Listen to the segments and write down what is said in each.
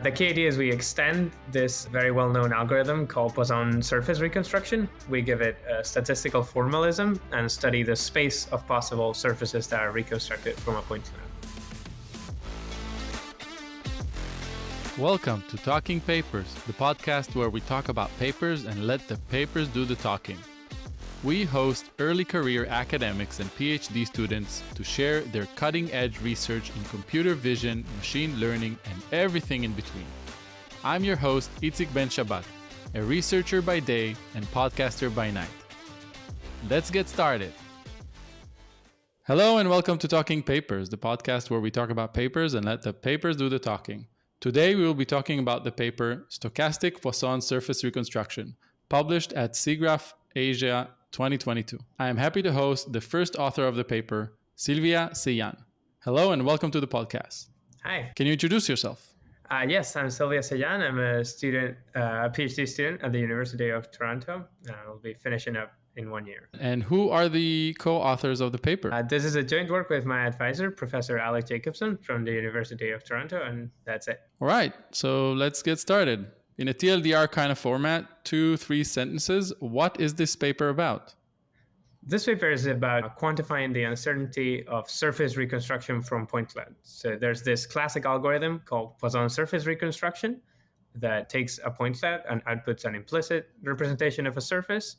The key idea is we extend this very well-known algorithm called Poisson Surface Reconstruction. We give it a statistical formalism and study the space of possible surfaces that are reconstructed from a point cloud. Welcome to Talking Papers, the podcast where we talk about papers and let the papers do the talking. We host early career academics and PhD students to share their cutting-edge research in computer vision, machine learning, and everything in between. I'm your host, Itzik Ben Shabbat, a researcher by day and podcaster by night. Let's get started. Hello and welcome to Talking Papers, the podcast where we talk about papers and let the papers do the talking. Today we will be talking about the paper Stochastic Poisson Surface Reconstruction, published at SIGGRAPH Asia 2022. I am happy to host the first author of the paper, Silvia Sellán. Hello and welcome to the podcast. Hi. Can you introduce yourself? Yes, I'm Silvia Sellán. I'm a student, a PhD student at the University of Toronto. I'll be finishing up in 1 year. And who are the co-authors of the paper? This is a joint work with my advisor, Professor Alex Jacobson from the University of Toronto, and that's it. All right, so let's get started. In a TLDR kind of format, 2-3 sentences, what is this paper about? This paper is about quantifying the uncertainty of surface reconstruction from point clouds. So there's this classic algorithm called Poisson Surface Reconstruction that takes a point cloud and outputs an implicit representation of a surface.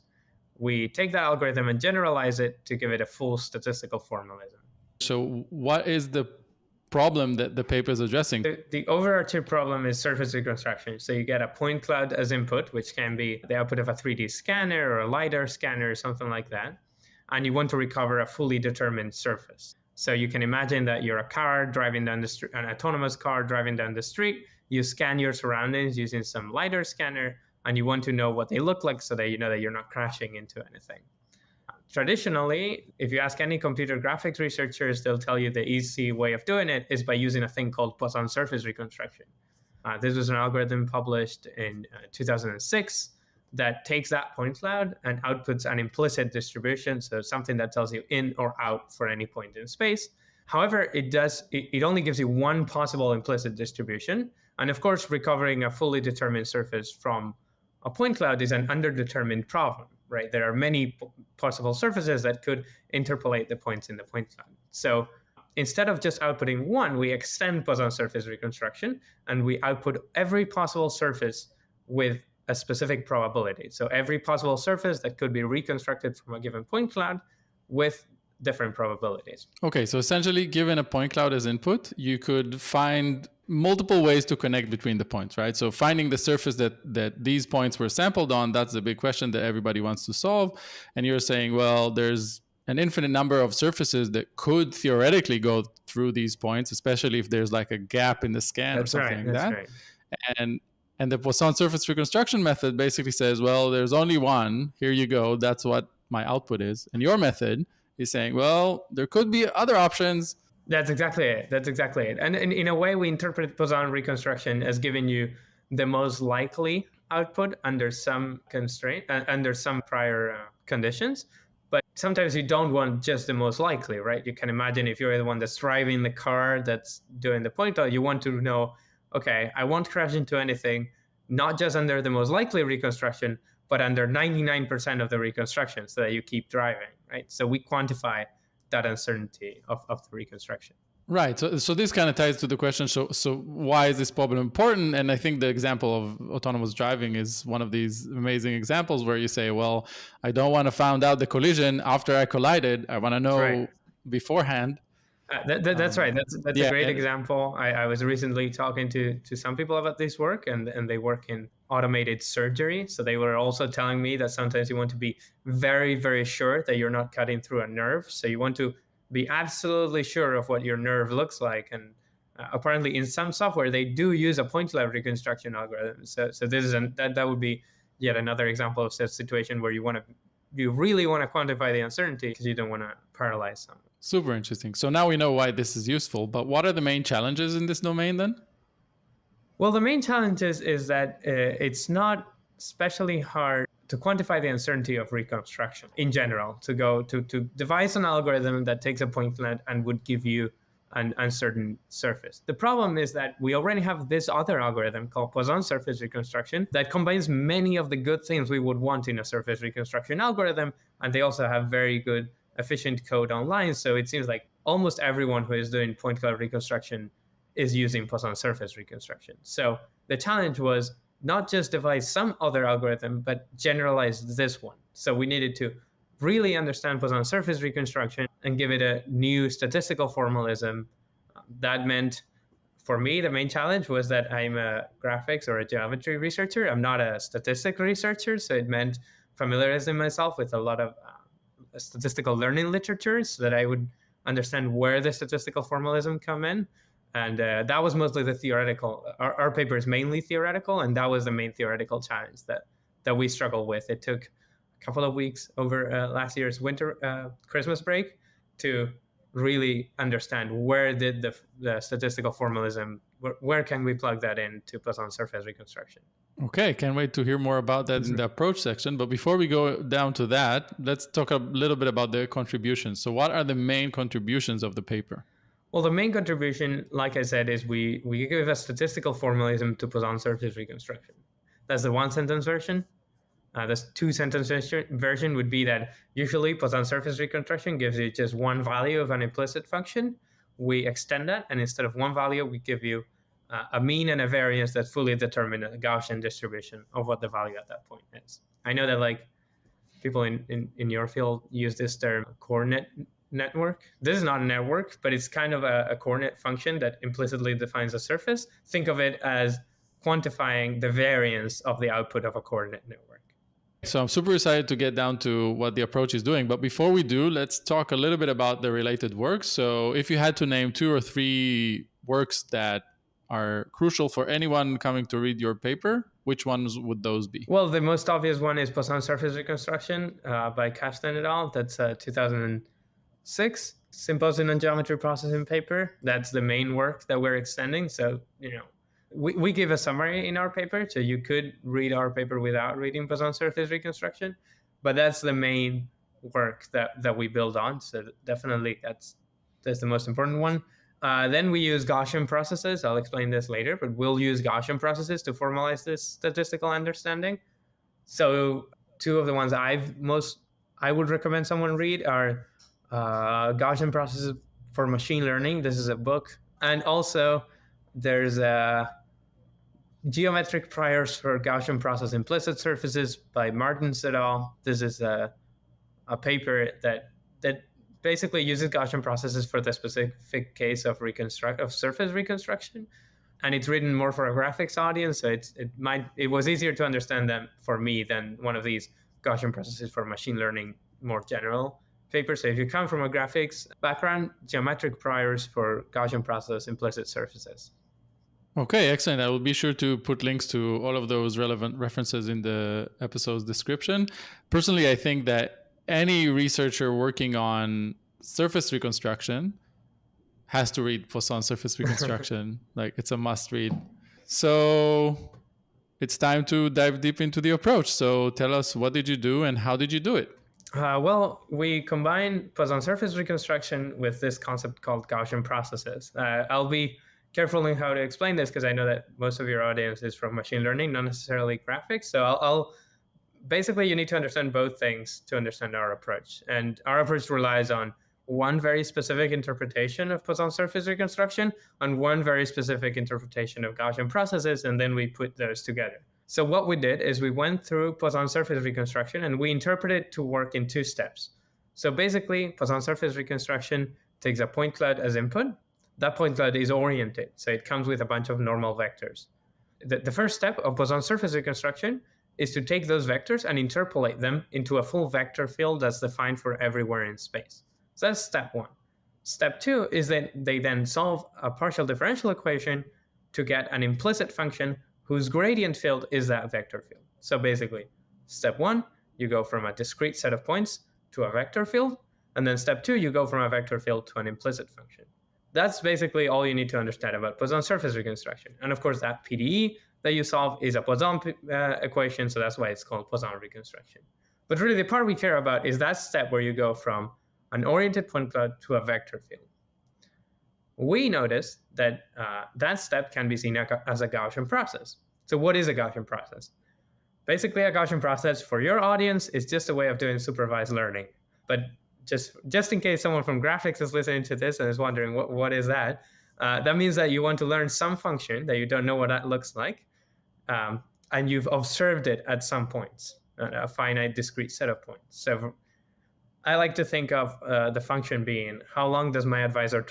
We take that algorithm and generalize it to give it a full statistical formalism. So what is the problem that the paper is addressing? The overarching problem is surface reconstruction. So you get a point cloud as input, which can be the output of a 3D scanner or a LiDAR scanner or something like that. And you want to recover a fully determined surface. So you can imagine that you're a car driving down the street, an autonomous car driving down the street. You scan your surroundings using some LiDAR scanner, and you want to know what they look like so that you know that you're not crashing into anything. Traditionally, if you ask any computer graphics researchers, they'll tell you the easy way of doing it is by using a thing called Poisson Surface Reconstruction. This was an algorithm published in 2006 that takes that point cloud and outputs an implicit distribution, so something that tells you in or out for any point in space. However, it only gives you one possible implicit distribution. And of course, recovering a fully determined surface from a point cloud is an underdetermined problem, right? There are many possible surfaces that could interpolate the points in the point cloud. So instead of just outputting one, we extend Poisson surface reconstruction and we output every possible surface with a specific probability. So every possible surface that could be reconstructed from a given point cloud with different probabilities. Okay, so essentially, given a point cloud as input, you could find multiple ways to connect between the points, right? So finding the surface that these points were sampled on, that's the big question that everybody wants to solve. And you're saying, well, there's an infinite number of surfaces that could theoretically go through these points, especially if there's like a gap in the scan or something like that. Right. And the Poisson surface reconstruction method basically says, well, there's only one. Here you go. That's what my output is. And your method is saying, well, there could be other options. That's exactly it. And in a way, we interpret Poisson reconstruction as giving you the most likely output under some constraint, under some prior conditions. But sometimes you don't want just the most likely, right? You can imagine if you're the one that's driving the car that's doing the point cloud, you want to know, okay, I won't crash into anything, not just under the most likely reconstruction, but under 99% of the reconstruction so that you keep driving, right? So we quantify that uncertainty of the reconstruction. Right. So this kind of ties to the question, so why is this problem important? And I think the example of autonomous driving is one of these amazing examples where you say, well, I don't want to find out the collision after I collided. I want to know beforehand. That's right. That's a great example. I was recently talking to some people about this work, and they work in automated surgery. So they were also telling me that sometimes you want to be very, very sure that you're not cutting through a nerve. So you want to be absolutely sure of what your nerve looks like. And apparently in some software, they do use a point cloud reconstruction algorithm. So this is that would be yet another example of such situation where you really want to quantify the uncertainty because you don't want to paralyze someone. Super interesting. So now we know why this is useful, but what are the main challenges in this domain then? Well, the main challenge is that it's not especially hard to quantify the uncertainty of reconstruction in general, to devise an algorithm that takes a point cloud and would give you an uncertain surface. The problem is that we already have this other algorithm called Poisson Surface Reconstruction that combines many of the good things we would want in a surface reconstruction algorithm, and they also have very good efficient code online. So it seems like almost everyone who is doing point cloud reconstruction is using Poisson Surface Reconstruction. So the challenge was not just devise some other algorithm, but generalize this one. So we needed to really understand Poisson surface reconstruction and give it a new statistical formalism. That meant, for me, the main challenge was that I'm a graphics or a geometry researcher. I'm not a statistical researcher, so it meant familiarizing myself with a lot of statistical learning literature so that I would understand where the statistical formalism come in. And that was mostly the theoretical. Our paper is mainly theoretical, and that was the main theoretical challenge that we struggled with. It took a couple of weeks over last year's winter Christmas break to really understand where did the statistical formalism, where can we plug that in to Poisson surface reconstruction. Okay, can't wait to hear more about that in the approach section. But before we go down to that, let's talk a little bit about the contributions. So what are the main contributions of the paper? Well, the main contribution, like I said, is we give a statistical formalism to Poisson surface reconstruction. That's the one-sentence version. The two-sentence version would be that usually Poisson surface reconstruction gives you just one value of an implicit function. We extend that, and instead of one value, we give you a mean and a variance that fully determine a Gaussian distribution of what the value at that point is. I know that like people in your field use this term coordinate network. This is not a network, but it's kind of a coordinate function that implicitly defines a surface. Think of it as quantifying the variance of the output of a coordinate network. So I'm super excited to get down to what the approach is doing. But before we do, let's talk a little bit about the related works. So if you had to name 2 or 3 works that are crucial for anyone coming to read your paper, which ones would those be? Well, the most obvious one is Poisson surface reconstruction by Kashtan et al. That's a 2006 Symposium on Geometry Processing paper. That's the main work that we're extending. So, we give a summary in our paper, so you could read our paper without reading Poisson surface reconstruction, but that's the main work that we build on. So definitely that's the most important one. Then we use Gaussian processes. I'll explain this later, but we'll use Gaussian processes to formalize this statistical understanding. So 2 of the ones I would recommend someone read are Gaussian processes for machine learning. This is a book. And also there's Geometric Priors for Gaussian Process Implicit Surfaces by Martins et al. This is a paper that basically uses Gaussian processes for the specific case of surface reconstruction, and it's written more for a graphics audience. So it was easier to understand them for me than one of these Gaussian processes for machine learning more general papers. So if you come from a graphics background, Geometric Priors for Gaussian Process Implicit Surfaces. Okay, excellent. I will be sure to put links to all of those relevant references in the episode's description. Personally, I think that any researcher working on surface reconstruction has to read Poisson surface reconstruction. Like, it's a must read. So it's time to dive deep into the approach. So tell us, what did you do and how did you do it? Well, we combine Poisson surface reconstruction with this concept called Gaussian processes. I'll be careful in how to explain this because I know that most of your audience is from machine learning, not necessarily graphics. So I'll basically, you need to understand both things to understand our approach. And our approach relies on one very specific interpretation of Poisson surface reconstruction and one very specific interpretation of Gaussian processes, and then we put those together. So what we did is we went through Poisson surface reconstruction and we interpreted it to work in 2 steps. So basically, Poisson surface reconstruction takes a point cloud as input. That point cloud is oriented, so it comes with a bunch of normal vectors. The first step of Poisson surface reconstruction is to take those vectors and interpolate them into a full vector field that's defined for everywhere in space. So that's step 1. Step 2 is that they then solve a partial differential equation to get an implicit function whose gradient field is that vector field. So basically, step 1, you go from a discrete set of points to a vector field, and then step 2, you go from a vector field to an implicit function. That's basically all you need to understand about Poisson surface reconstruction. And of course, that PDE that you solve is a Poisson equation, so that's why it's called Poisson reconstruction. But really, the part we care about is that step where you go from an oriented point cloud to a vector field. we noticed that that step can be seen as a Gaussian process. So what is a Gaussian process? Basically, a Gaussian process for your audience is just a way of doing supervised learning. But just in case someone from graphics is listening to this and is wondering what is that, that means that you want to learn some function that you don't know what that looks like, and you've observed it at some points, a finite discrete set of points. So I like to think of the function being how long does my advisor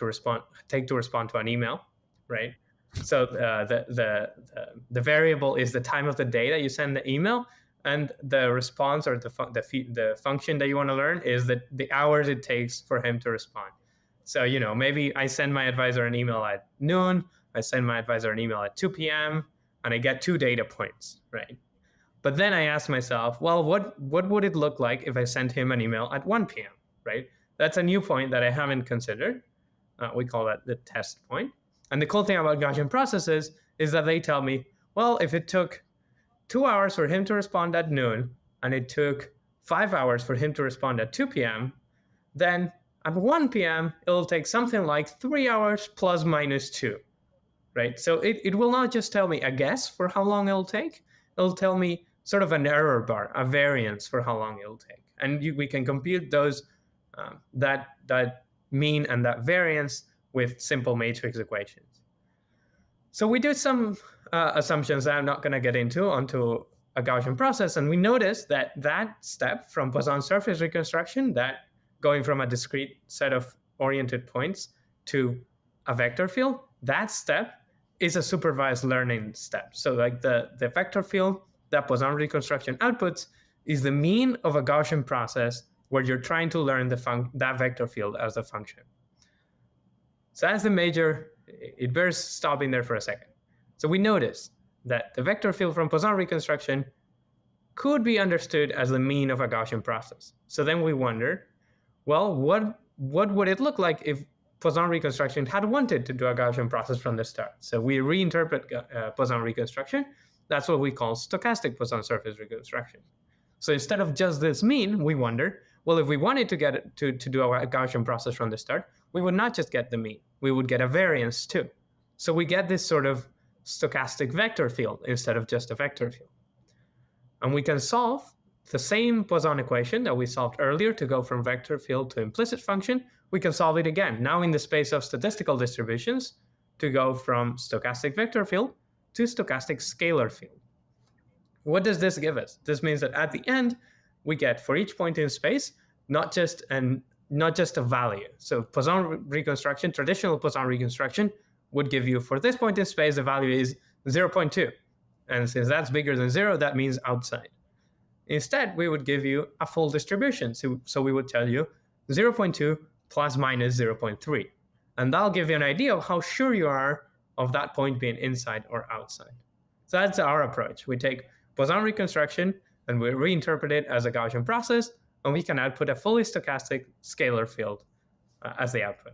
take to respond to an email, right? So the variable is the time of the day that you send the email, and the response or the function that you want to learn is the hours it takes for him to respond. So maybe I send my advisor an email at noon, I send my advisor an email at 2 p.m. and I get 2 data points, right? But then I ask myself, well, what would it look like if I sent him an email at 1 p.m., right? That's a new point that I haven't considered. We call that the test point. And the cool thing about Gaussian processes is that they tell me, well, if it took 2 hours for him to respond at noon, and it took 5 hours for him to respond at 2 p.m., then at 1 p.m., it'll take something like 3 hours plus minus 2, right? So it will not just tell me a guess for how long it'll take. It'll tell me sort of an error bar, a variance for how long it'll take. And we can compute those, that mean and that variance with simple matrix equations. So we do some assumptions that I'm not going to get into onto a Gaussian process, and we notice that step from Poisson surface reconstruction, that going from a discrete set of oriented points to a vector field, that step is a supervised learning step. So like the vector field that Poisson reconstruction outputs is the mean of a Gaussian process where you're trying to learn that vector field as a function. So that's the major, it bears stopping there for a second. So we notice that the vector field from Poisson reconstruction could be understood as the mean of a Gaussian process. So then we wondered, well, what would it look like if Poisson reconstruction had wanted to do a Gaussian process from the start? So we reinterpret Poisson reconstruction. That's what we call stochastic Poisson surface reconstruction. So instead of just this mean, we wondered, well, if we wanted to get it to do a Gaussian process from the start, we would not just get the mean, we would get a variance too. So we get this sort of stochastic vector field instead of just a vector field. And we can solve the same Poisson equation that we solved earlier to go from vector field to implicit function. We can solve it again, now in the space of statistical distributions, to go from stochastic vector field to stochastic scalar field. What does this give us? This means that at the end, we get for each point in space, not just a value. So Poisson reconstruction, traditional Poisson reconstruction would give you, for this point in space, the value is 0.2. And since that's bigger than 0, that means outside. Instead, we would give you a full distribution. So we would tell you 0.2 plus minus 0.3. And that'll give you an idea of how sure you are of that point being inside or outside. So that's our approach. We take Poisson reconstruction and we reinterpret it as a Gaussian process, and we can output a fully stochastic scalar field as the output.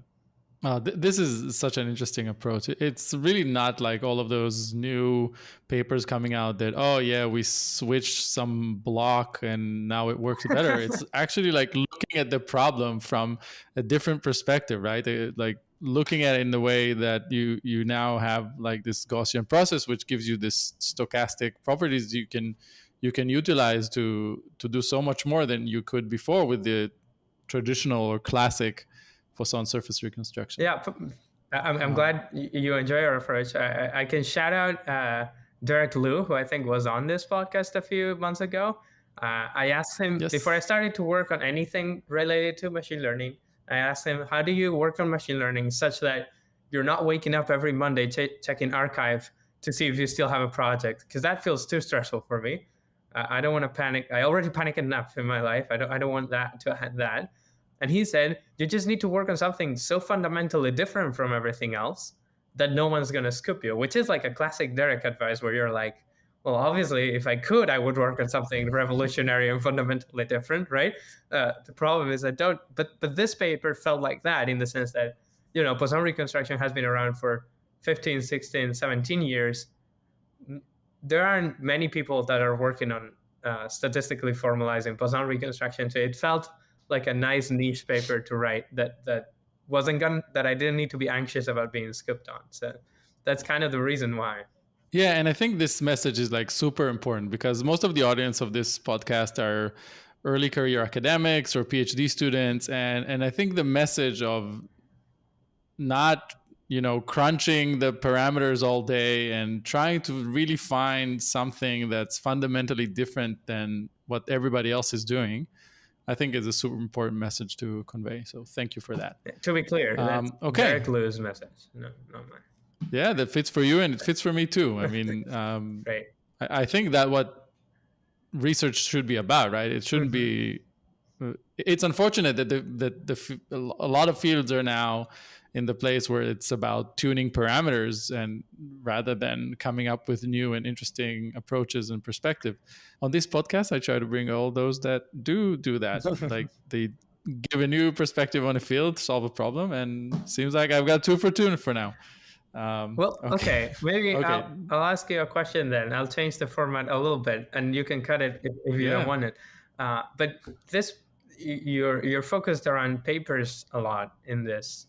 This is such an interesting approach. It's really not like all of those new papers coming out that, oh yeah, we switched some block and now it works better. It's actually like looking at the problem from a different perspective, right? Like looking at it in the way that you now have like this Gaussian process, which gives you this stochastic properties you can utilize to do so much more than you could before with the traditional or classic Poisson surface reconstruction. Yeah, I'm glad you enjoy our approach. I can shout out Derek Liu, who I think was on this podcast a few months ago. I asked him, before I started to work on anything related to machine learning, I asked him, how do you work on machine learning such that you're not waking up every Monday checking archive to see if you still have a project? Because that feels too stressful for me. I don't want to panic. I already panic enough in my life. I don't want that to add that. And he said, you just need to work on something so fundamentally different from everything else that no one's going to scoop you, which is like a classic Derek advice where you're like, well, obviously, if I could, I would work on something revolutionary and fundamentally different, right? The problem is I don't. But this paper felt like that in the sense that, Poisson reconstruction has been around for 15, 16, 17 years. There aren't many people that are working on statistically formalizing Poisson reconstruction. So it felt like a nice niche paper to write that that I didn't need to be anxious about being skipped on. So that's kind of the reason why. Yeah, and I think this message is like super important because most of the audience of this podcast are early career academics or PhD students, and I think the message of not crunching the parameters all day and trying to really find something that's fundamentally different than what everybody else is doing, I think is a super important message to convey. So thank you for that. To be clear, that's okay. Derek Liu's message, not mine. Yeah, that fits for you and it fits for me too. I mean, right. I think that what research should be about, right? It shouldn't be. It's unfortunate that a lot of fields are now in the place where it's about tuning parameters and rather than coming up with new and interesting approaches and perspective. On this podcast, I try to bring all those that do that. Like they give a new perspective on a field, solve a problem, and seems like I've got 2 for 2 for now. Okay. Maybe okay. I'll ask you a question then. I'll change the format a little bit, and you can cut it if you don't want it. But this, you're focused around papers a lot in this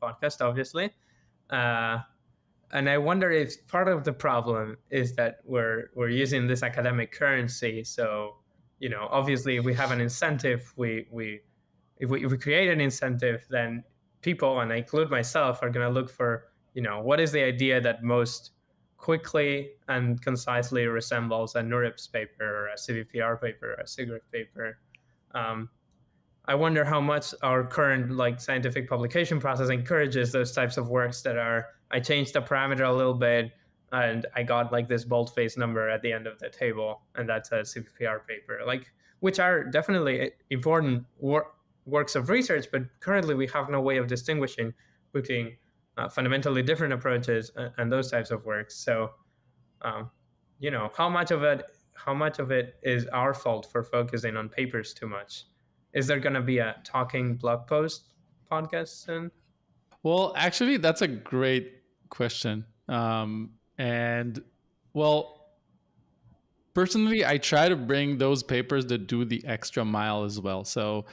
podcast, obviously, and I wonder if part of the problem is that we're using this academic currency. So, obviously, if we have an incentive, if we create an incentive, then people, and I include myself, are going to look for what is the idea that most quickly and concisely resembles a NeurIPS paper or a CVPR paper or a SIGGRAPH paper. I wonder how much our current scientific publication process encourages those types of works that are, I changed the parameter a little bit and I got this boldface number at the end of the table, and that's a CVPR paper, which are definitely important works of research, but currently we have no way of distinguishing between fundamentally different approaches and those types of works. So, how much of it is our fault for focusing on papers too much? Is there going to be a talking blog post podcast soon? Well, actually, that's a great question. And personally, I try to bring those papers that do the extra mile as well. So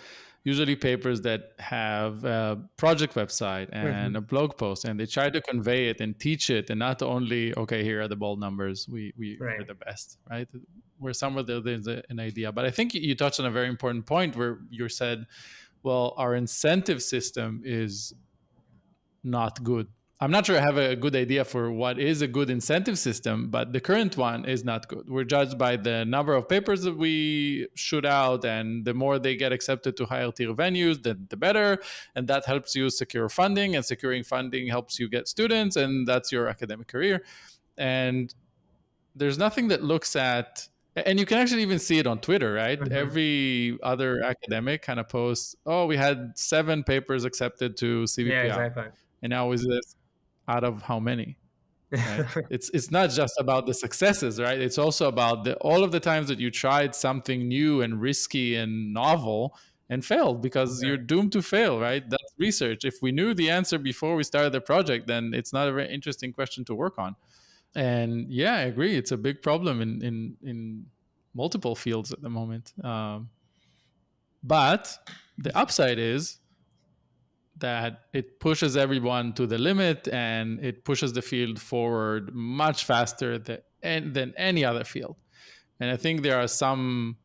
usually papers that have a project website and a blog post, and they try to convey it and teach it, and not only, okay, here are the bold numbers, we are the best, right? Where somewhere there's an idea. But I think you touched on a very important point where you said, well, our incentive system is not good. I'm not sure I have a good idea for what is a good incentive system, but the current one is not good. We're judged by the number of papers that we shoot out, and the more they get accepted to higher tier venues, the better. And that helps you secure funding, and securing funding helps you get students, and that's your academic career. And there's nothing that looks at, and you can actually even see it on Twitter, right? Every other academic kind of posts, oh, we had 7 papers accepted to CVPR. Yeah, exactly. And now is this out of how many? Right? It's not just about the successes, right? It's also about all of the times that you tried something new and risky and novel and failed, because you're doomed to fail, right? That's research. If we knew the answer before we started the project, then it's not a very interesting question to work on. And yeah, I agree. It's a big problem in multiple fields at the moment. But the upside is that it pushes everyone to the limit, and it pushes the field forward much faster than any other field. And I think there are some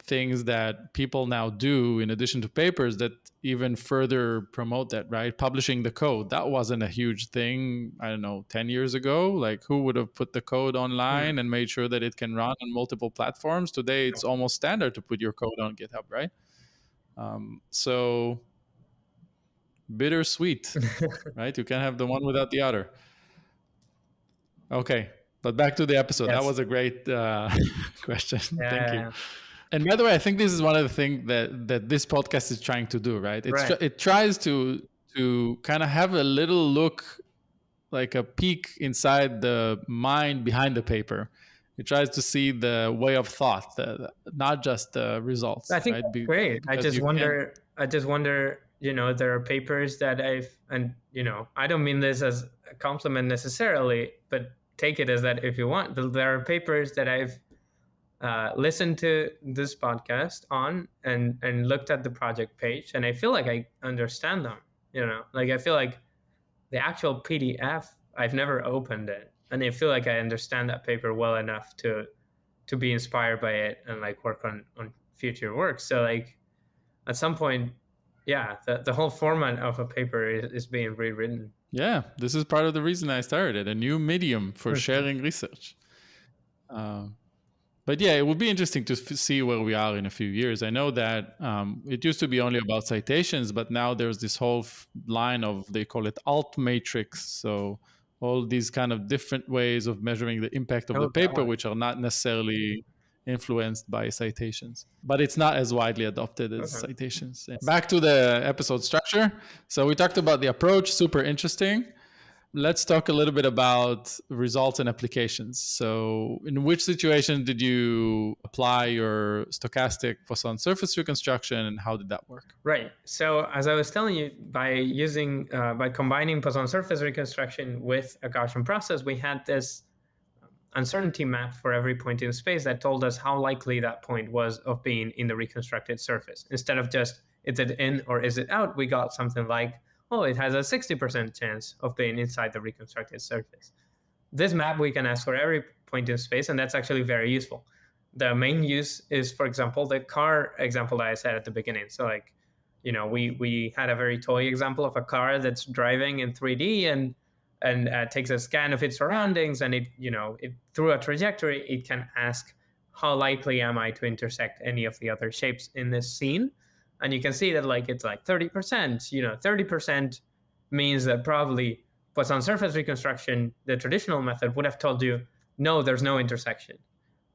things that people now do in addition to papers that even further promote that, right? Publishing the code, that wasn't a huge thing, 10 years ago. Who would have put the code online and made sure that it can run on multiple platforms? Today, it's almost standard to put your code on GitHub, right? So bittersweet, right? You can't have the one without the other. Okay, but back to the episode. Yes. That was a great question. Thank you. And by the way, I think this is one of the things that this podcast is trying to do, right? It tries to kind of have a little look, like a peek inside the mind behind the paper. It tries to see the way of thought, not just the results. I think that's great. I just wonder, there are papers that I don't mean this as a compliment necessarily, but take it as that if you want. But there are papers that I've listened to this podcast on and looked at the project page, and I feel like I understand them. Like I feel like the actual PDF, I've never opened it, and I feel like I understand that paper well enough to be inspired by it and like work on future work. So like at some point, yeah, the whole format of a paper is being rewritten. Yeah, this is part of the reason I started a new medium for sharing research. But yeah, it would be interesting to see where we are in a few years. I know that it used to be only about citations, but now there's this whole line of, they call it alt matrix. So all these kind of different ways of measuring the impact of the paper, which are not necessarily influenced by citations, but it's not as widely adopted as citations. Back to the episode structure. So we talked about the approach, super interesting. Let's talk a little bit about results and applications. So in which situation did you apply your stochastic Poisson surface reconstruction, and how did that work? Right. So as I was telling you, by combining Poisson surface reconstruction with a Gaussian process, we had this uncertainty map for every point in space that told us how likely that point was of being in the reconstructed surface. Instead of just, is it in or is it out, we got something like, oh, it has a 60% chance of being inside the reconstructed surface. This map we can ask for every point in space, and that's actually very useful. The main use is, for example, the car example that I said at the beginning. So like, we had a very toy example of a car that's driving in 3D and takes a scan of its surroundings, and it through a trajectory, it can ask, how likely am I to intersect any of the other shapes in this scene? And you can see that like it's like 30%. 30% means that probably Poisson surface reconstruction, the traditional method, would have told you, no, there's no intersection,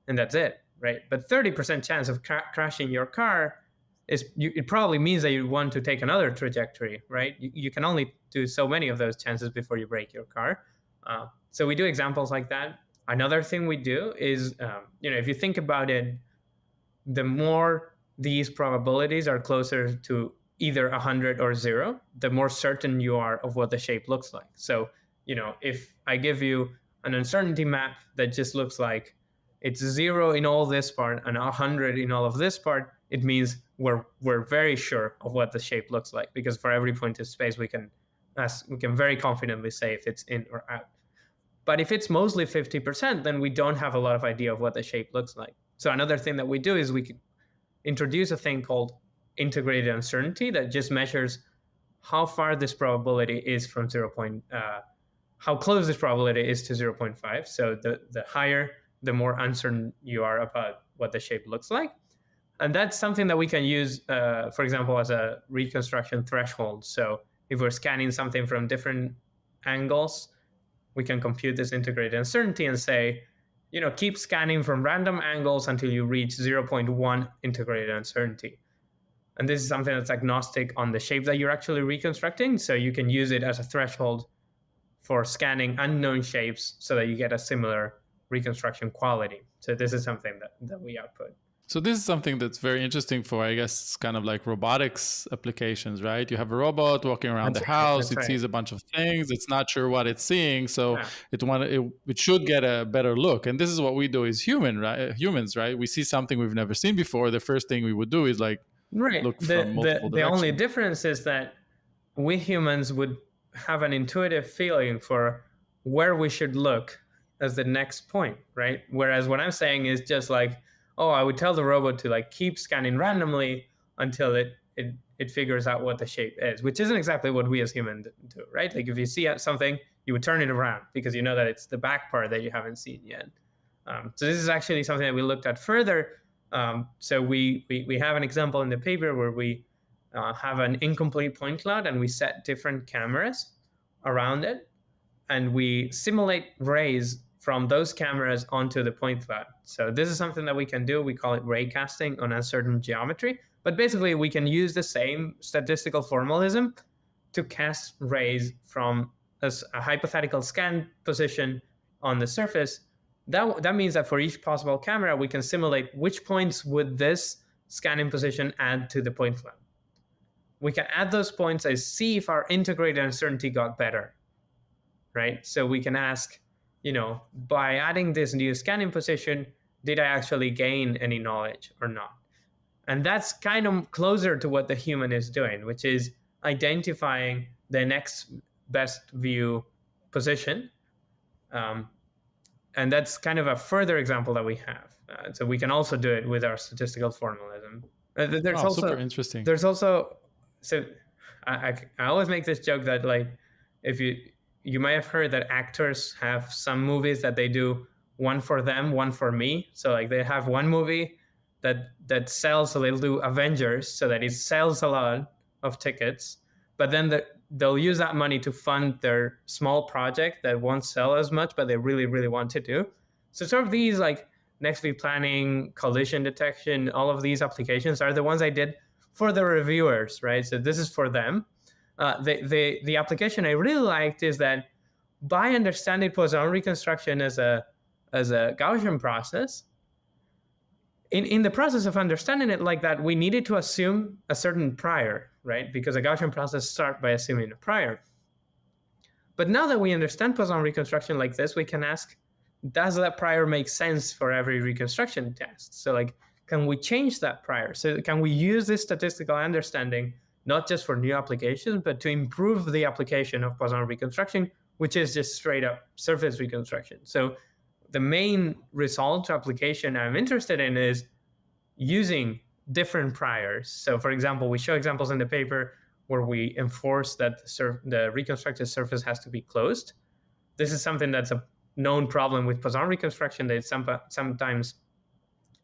and that's it, right? But 30% chance of crashing your car it probably means that you want to take another trajectory, right? You can only do so many of those chances before you break your car. So we do examples like that. Another thing we do is, if you think about it, the more these probabilities are closer to either 100 or 0, the more certain you are of what the shape looks like. So, if I give you an uncertainty map that just looks like it's 0 in all this part and 100 in all of this part, it means we're very sure of what the shape looks like, because for every point in space we can very confidently say if it's in or out. But if it's mostly 50%, then we don't have a lot of idea of what the shape looks like. So another thing that we do is we can introduce a thing called integrated uncertainty that just measures how far this probability is from how close this probability is to 0.5. So the higher, the more uncertain you are about what the shape looks like. And that's something that we can use, for example, as a reconstruction threshold. So if we're scanning something from different angles, we can compute this integrated uncertainty and say, keep scanning from random angles until you reach 0.1 integrated uncertainty. And this is something that's agnostic on the shape that you're actually reconstructing. So you can use it as a threshold for scanning unknown shapes so that you get a similar reconstruction quality. So this is something that we output. So this is something that's very interesting for, I guess, kind of like robotics applications, right? You have a robot walking around the house. It sees a bunch of things. It's not sure what it's seeing. So it should get a better look. And this is what we do as humans, right? We see something we've never seen before. The first thing we would do is like look from multiple directions. The only difference is that we humans would have an intuitive feeling for where we should look as the next point, right? Whereas what I'm saying is just like, I would tell the robot to like keep scanning randomly until it figures out what the shape is, which isn't exactly what we as humans do, right? Like if you see something, you would turn it around because you know that it's the back part that you haven't seen yet. So this is actually something that we looked at further. So we have an example in the paper where we have an incomplete point cloud and we set different cameras around it, and we simulate rays from those cameras onto the point cloud. So this is something that we can do. We call it ray casting on uncertain geometry. But basically, we can use the same statistical formalism to cast rays from a hypothetical scan position on the surface. That means that for each possible camera, we can simulate which points would this scanning position add to the point cloud. We can add those points and see if our integrated uncertainty got better, right? So we can ask, by adding this new scanning position, did I actually gain any knowledge or not? And that's kind of closer to what the human is doing, which is identifying the next best view position. And that's kind of a further example that we have. So we can also do it with our statistical formalism. Super interesting. There's also, so I always make this joke that like, if you might have heard that actors have some movies that they do one for them, one for me. So like they have one movie that sells, so they'll do Avengers, so that it sells a lot of tickets, but then they'll use that money to fund their small project that won't sell as much, but they really, really want to do. So sort of these like next week planning, collision detection, all of these applications are the ones I did for the reviewers, right? So this is for them. The application I really liked is that by understanding Poisson reconstruction as a Gaussian process, in the process of understanding it like that, we needed to assume a certain prior, right? Because a Gaussian process starts by assuming a prior. But now that we understand Poisson reconstruction like this, we can ask, does that prior make sense for every reconstruction test? So like, can we change that prior? So can we use this statistical understanding, not just for new applications, but to improve the application of Poisson reconstruction, which is just straight up surface reconstruction. So the main result application I'm interested in is using different priors. So for example, we show examples in the paper where we enforce that the reconstructed surface has to be closed. This is something that's a known problem with Poisson reconstruction, that sometimes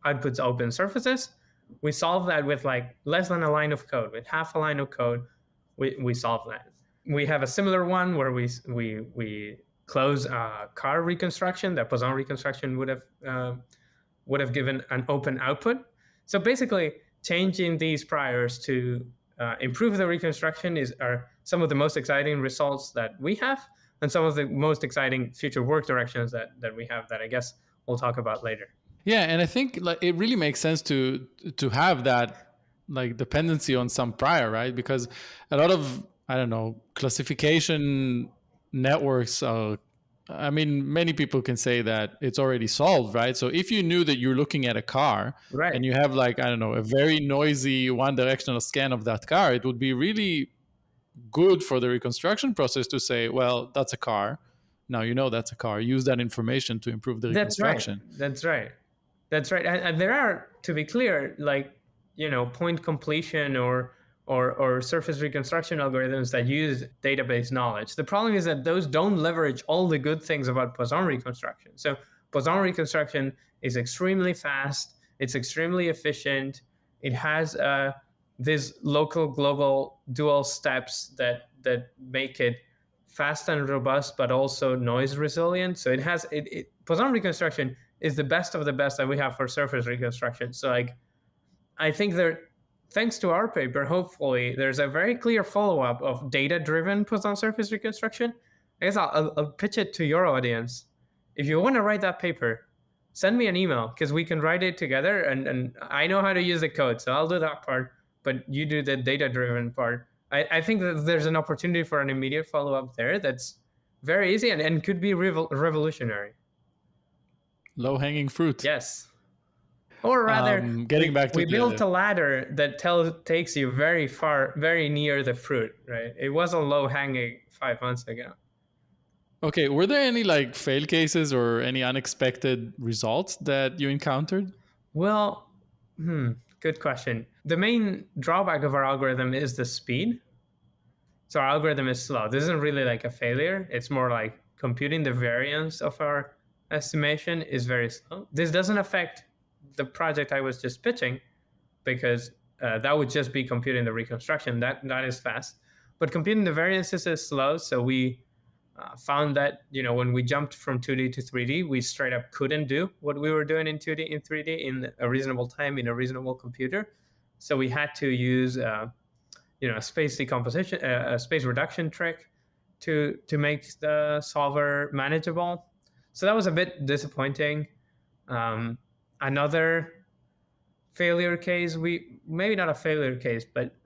outputs open surfaces. We solve that with like less than a line of code. With half a line of code, we solve that. We have a similar one where we close car reconstruction that Poisson reconstruction would have given an open output. So basically, changing these priors to improve the reconstruction are some of the most exciting results that we have, and some of the most exciting future work directions that we have that I guess we'll talk about later. Yeah, and I think like it really makes sense to have that like dependency on some prior, right? Because a lot of, I don't know, classification networks many people can say that it's already solved, right? So if you knew that you're looking at a car, right, and you have like, I don't know, a very noisy one-directional scan of that car, it would be really good for the reconstruction process to say, well, that's a car. Now you know that's a car. Use that information to improve the reconstruction. That's right. And there are, to be clear, like, point completion or surface reconstruction algorithms that use database knowledge. The problem is that those don't leverage all the good things about Poisson reconstruction. So Poisson reconstruction is extremely fast. It's extremely efficient. It has these local global dual steps that make it fast and robust, but also noise resilient. So it has Poisson reconstruction is the best of the best that we have for surface reconstruction. So like, I think thanks to our paper, hopefully there's a very clear follow-up of data-driven Poisson surface reconstruction. I guess I'll pitch it to your audience. If you want to write that paper, send me an email, because we can write it together, and I know how to use the code, so I'll do that part, but you do the data-driven part. I think that there's an opportunity for an immediate follow-up there that's very easy and could be revolutionary. Low-hanging fruit. Yes. Or rather, we built a ladder that takes you very far, very near the fruit, right? It wasn't low-hanging 5 months ago. Okay, were there any like fail cases or any unexpected results that you encountered? Well, good question. The main drawback of our algorithm is the speed. So our algorithm is slow. This isn't really like a failure. It's more like computing the variance of our estimation is very slow. This doesn't affect the project I was just pitching, because that would just be computing the reconstruction. That is fast. But computing the variances is slow. So we found that, when we jumped from 2D to 3D, we straight up couldn't do what we were doing in 2D in 3D in a reasonable time in a reasonable computer. So we had to use a space decomposition, a space reduction trick to make the solver manageable. So that was a bit disappointing. Another failure case, maybe not a failure case, but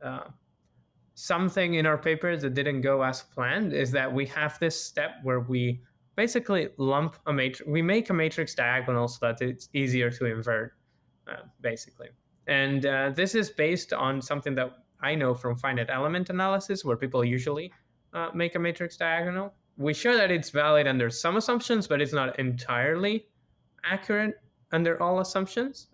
something in our paper that didn't go as planned is that we have this step where we basically lump a matrix. We make a matrix diagonal so that it's easier to invert, basically. And this is based on something that I know from finite element analysis, where people usually make a matrix diagonal. We show that it's valid under some assumptions, but it's not entirely accurate under all assumptions.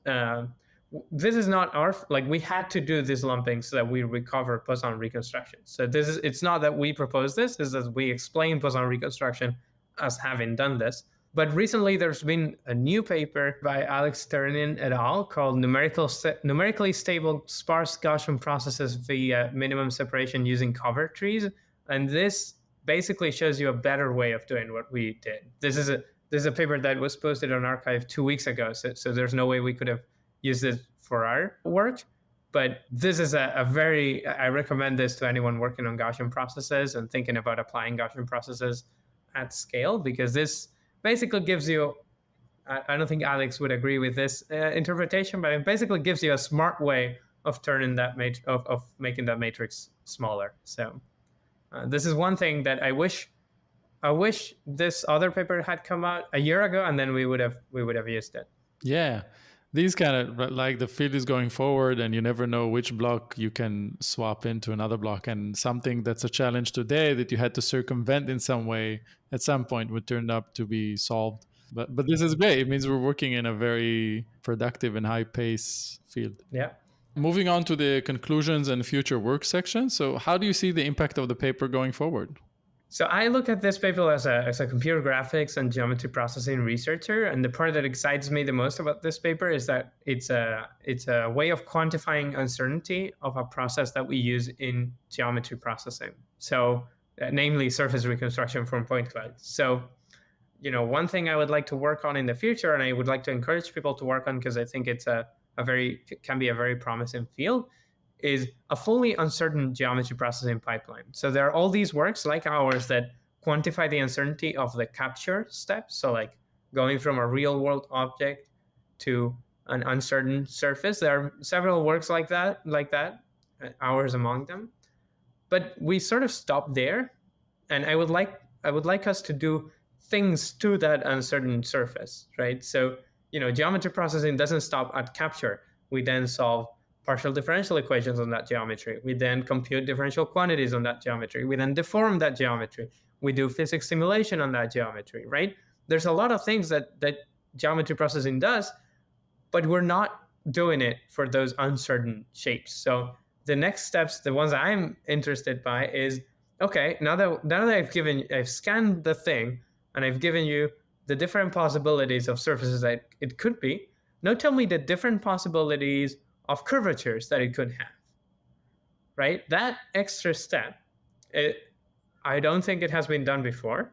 This is not our, like, we had to do this lumping so that we recover Poisson reconstruction. So it's not that we propose this, it's that we explain Poisson reconstruction as having done this. But recently there's been a new paper by Alex Turnin et al. Called Numerically Stable Sparse Gaussian Processes via Minimum Separation Using Cover Trees. And this basically shows you a better way of doing what we did. This is a paper that was posted on arXiv 2 weeks ago, so there's no way we could have used it for our work. But this is I recommend this to anyone working on Gaussian processes and thinking about applying Gaussian processes at scale, because this basically gives you, I don't think Alex would agree with this interpretation, but it basically gives you a smart way of turning that of making that matrix smaller. So this is one thing that I wish this other paper had come out a year ago, and then we would have used it. Yeah. These kind of, like, the field is going forward and you never know which block you can swap into another block, and something that's a challenge today that you had to circumvent in some way at some point would turn up to be solved. But this is great. It means we're working in a very productive and high pace field. Yeah. Moving on to the conclusions and future work section. So how do you see the impact of the paper going forward? So I look at this paper as a computer graphics and geometry processing researcher, and the part that excites me the most about this paper is that it's a way of quantifying uncertainty of a process that we use in geometry processing. So, namely surface reconstruction from point clouds. So, one thing I would like to work on in the future, and I would like to encourage people to work on, because I think it's can be a very promising field, is a fully uncertain geometry processing pipeline. So there are all these works like ours that quantify the uncertainty of the capture step. So like going from a real world object to an uncertain surface. There are several works like that, ours among them. But we sort of stop there. And I would like us to do things to that uncertain surface, right? So, geometry processing doesn't stop at capture. We then solve partial differential equations on that geometry. We then compute differential quantities on that geometry. We then deform that geometry. We do physics simulation on that geometry, right? There's a lot of things that geometry processing does, but we're not doing it for those uncertain shapes. So the next steps, the ones I'm interested by, is, okay, now that I've scanned the thing and I've given you the different possibilities of surfaces that it could be, now tell me the different possibilities of curvatures that it could have, right? That extra step, I don't think it has been done before.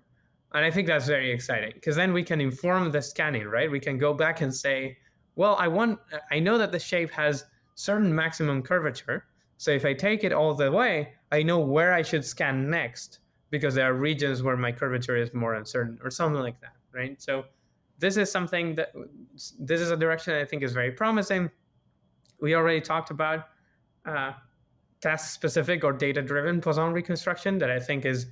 And I think that's very exciting, because then we can inform the scanning, right? We can go back and say, well, I know that the shape has certain maximum curvature. So if I take it all the way, I know where I should scan next, because there are regions where my curvature is more uncertain or something like that, right? So this is a direction I think is very promising. We already talked about task-specific or data-driven Poisson reconstruction that I think is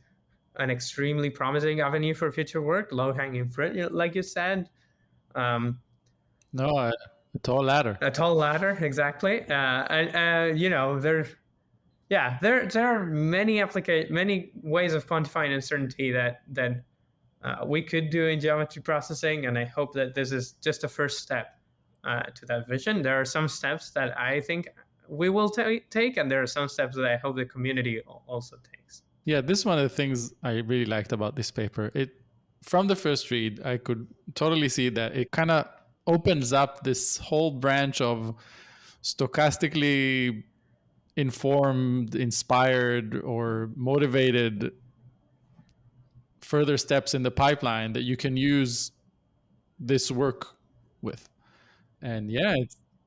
an extremely promising avenue for future work, low-hanging fruit, like you said. A tall ladder. A tall ladder, exactly. There are many ways of quantifying uncertainty that we could do in geometry processing, and I hope that this is just a first step to that vision. There are some steps that I think we will take, and there are some steps that I hope the community also takes. Yeah, this is one of the things I really liked about this paper. From the first read, I could totally see that it kind of opens up this whole branch of stochastically informed, inspired, or motivated further steps in the pipeline that you can use this work with. And yeah,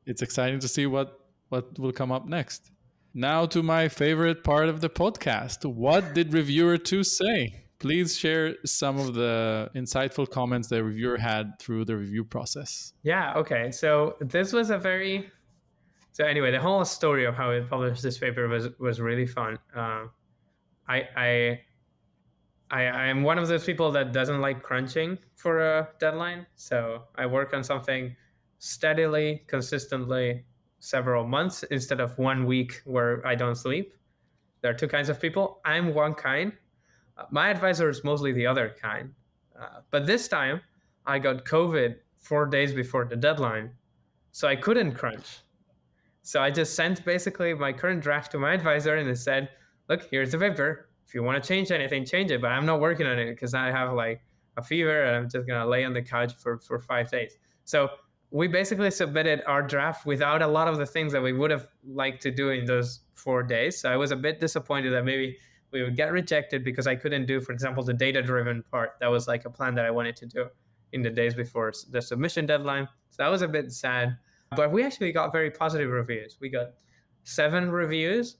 it's exciting to see what will come up next. Now to my favorite part of the podcast. What did reviewer 2 say? Please share some of the insightful comments the reviewer had through the review process. Yeah, okay. So this was so anyway, the whole story of how we published this paper was really fun. I am one of those people that doesn't like crunching for a deadline. So I work on something steadily, consistently, several months instead of 1 week where I don't sleep. There are two kinds of people. I'm one kind. My advisor is mostly the other kind. But this time, I got COVID 4 days before the deadline, so I couldn't crunch. So I just sent basically my current draft to my advisor and I said, look, here's the paper. If you want to change anything, change it. But I'm not working on it because I have like a fever and I'm just going to lay on the couch for 5 days. So we basically submitted our draft without a lot of the things that we would have liked to do in those 4 days. So I was a bit disappointed that maybe we would get rejected because I couldn't do, for example, the data-driven part. That was like a plan that I wanted to do in the days before the submission deadline. So that was a bit sad. But we actually got very positive reviews. We got 7 reviews,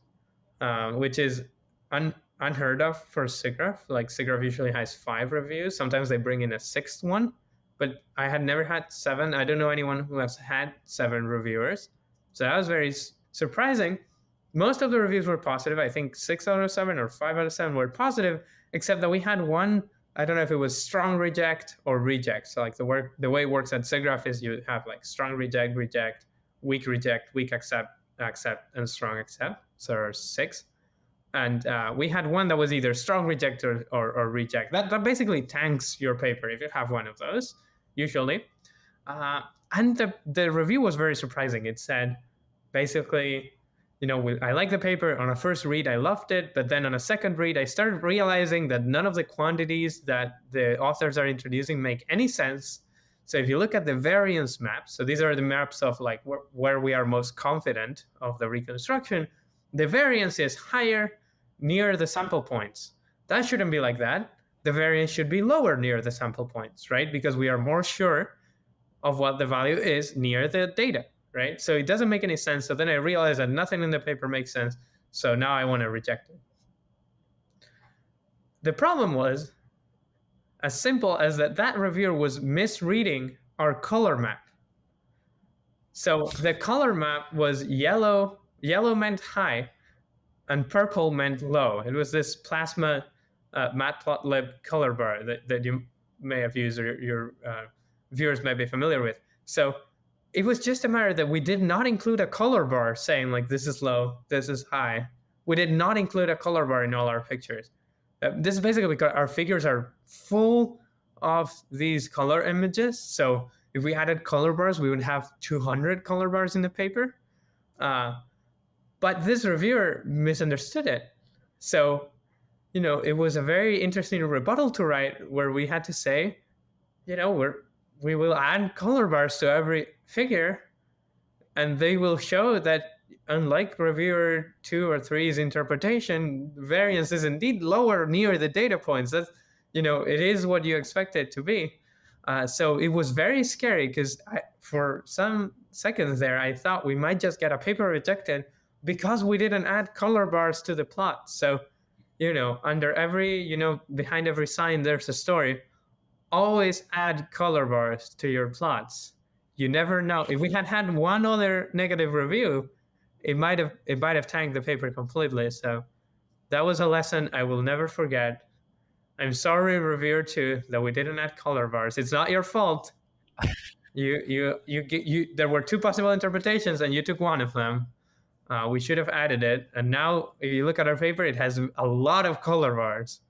which is unheard of for SIGGRAPH. Like SIGGRAPH usually has 5 reviews. Sometimes they bring in a 6th one, but I had never had 7. I don't know anyone who has had 7 reviewers. So that was very surprising. Most of the reviews were positive. I think 6 out of 7 or 5 out of 7 were positive, except that we had one, I don't know if it was strong reject or reject. So like the way it works at SIGGRAPH is you have like strong reject, weak accept, and strong accept. So there are 6. And we had one that was either strong reject or reject. That basically tanks your paper if you have one of those, usually. And the review was very surprising. It said, basically, I like the paper. On a first read, I loved it. But then on a second read, I started realizing that none of the quantities that the authors are introducing make any sense. So if you look at the variance maps, so these are the maps of like where we are most confident of the reconstruction, the variance is higher near the sample points. That shouldn't be like that. The variance should be lower near the sample points, right? Because we are more sure of what the value is near the data. Right? So it doesn't make any sense. So then I realized that nothing in the paper makes sense. So now I want to reject it. The problem was as simple as that reviewer was misreading our color map. So the color map was yellow meant high and purple meant low. It was this plasma matplotlib color bar that you may have used or your viewers may be familiar with. So it was just a matter that we did not include a color bar saying like this is low, this is high. We did not include a color bar in all our pictures. This is basically because our figures are full of these color images. So if we added color bars, we would have 200 color bars in the paper. But this reviewer misunderstood it. So, it was a very interesting rebuttal to write where we had to say, we will add color bars to every figure, and they will show that unlike reviewer 2 or 3's interpretation, variance is indeed lower near the data points. That, it is what you expect it to be. So it was very scary because for some seconds there, I thought we might just get a paper rejected because we didn't add color bars to the plot. So, under every, behind every sign, there's a story. Always add color bars to your plots. You never know. If we had one other negative review, it might have tanked the paper completely. So that was a lesson I will never forget. I'm sorry, reviewer 2, that we didn't add color bars. It's not your fault. There were 2 possible interpretations, and you took one of them. We should have added it. And now, if you look at our paper, it has a lot of color bars,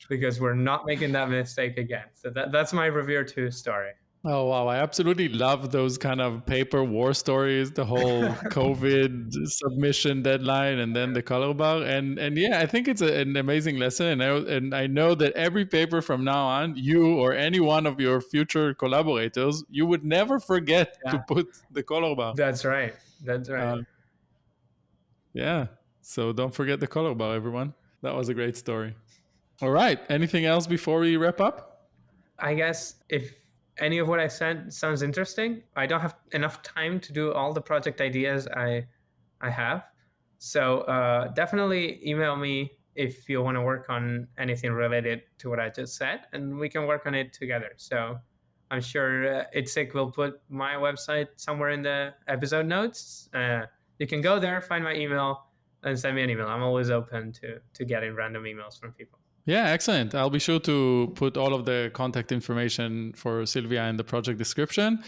because we're not making that mistake again. So that's my reviewer 2 story. Oh, wow. I absolutely love those kind of paper war stories, the whole COVID submission deadline and then the color bar. And yeah, I think it's an amazing lesson. And I know that every paper from now on, you or any one of your future collaborators, you would never forget to put the color bar. That's right. Yeah. So don't forget the color bar, everyone. That was a great story. All right. Anything else before we wrap up? I guess if any of what I said sounds interesting, I don't have enough time to do all the project ideas I have. So definitely email me if you want to work on anything related to what I just said, and we can work on it together. So I'm sure ITSIC will put my website somewhere in the episode notes. You can go there, find my email, and send me an email. I'm always open to getting random emails from people. Yeah, excellent. I'll be sure to put all of the contact information for Silvia in the project description.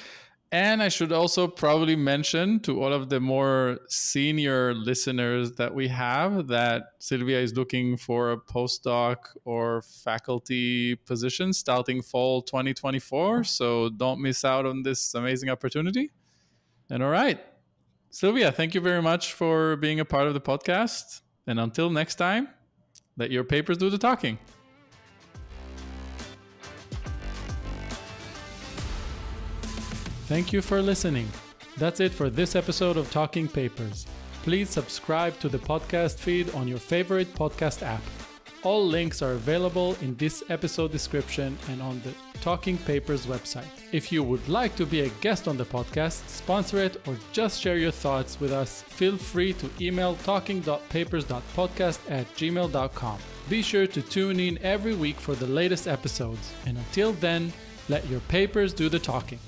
And I should also probably mention to all of the more senior listeners that we have that Silvia is looking for a postdoc or faculty position starting fall 2024. So don't miss out on this amazing opportunity. And all right, Silvia, thank you very much for being a part of the podcast. And until next time, let your papers do the talking. Thank you for listening. That's it for this episode of Talking Papers. Please subscribe to the podcast feed on your favorite podcast app. All links are available in this episode description and on the Talking Papers website. If you would like to be a guest on the podcast, sponsor it, or just share your thoughts with us, feel free to email talking.papers.podcast@gmail.com. Be sure to tune in every week for the latest episodes. And until then, let your papers do the talking.